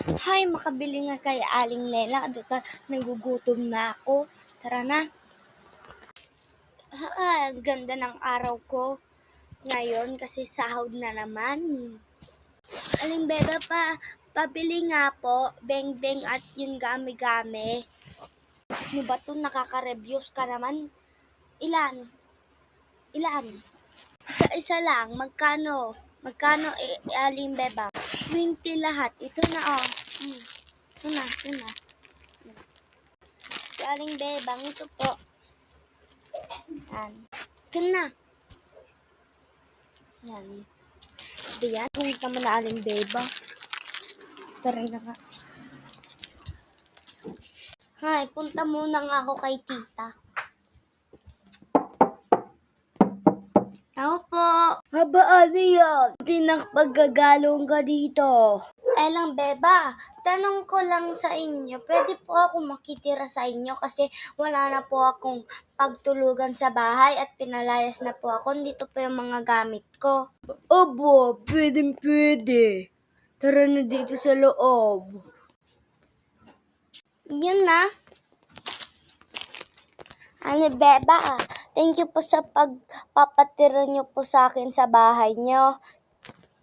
Hay, makabili nga kay Aling Lela. Nagugutom na ako. Tara na. Ang ganda ng araw ko ngayon kasi sahod na naman. Aling Beba pabili nga po, beng-beng at yung gami-gami. Ano ba ito? Nakaka-reviews ka naman. Ilan? Isa-isa lang. Magkano? Aling Beba? 20 lahat. Ito na Ito na. Aling Bebang, ito po. Yan. Ito na. Yan. Diyan, punta mo na Aling Beba. Tara na nga. Hay, punta muna nga ako kay tita. Ako po. Haba, ano yan? Tinakpaggagalong ka dito. Lang Beba, tanong ko lang sa inyo, pwede po ako makitira sa inyo kasi wala na po akong pagtulugan sa bahay at pinalayas na po ako. Dito po yung mga gamit ko. Abo, pwede. Tara na dito sa loob. Yun na. Beba, thank you po sa pagpapatira nyo po sa akin sa bahay nyo.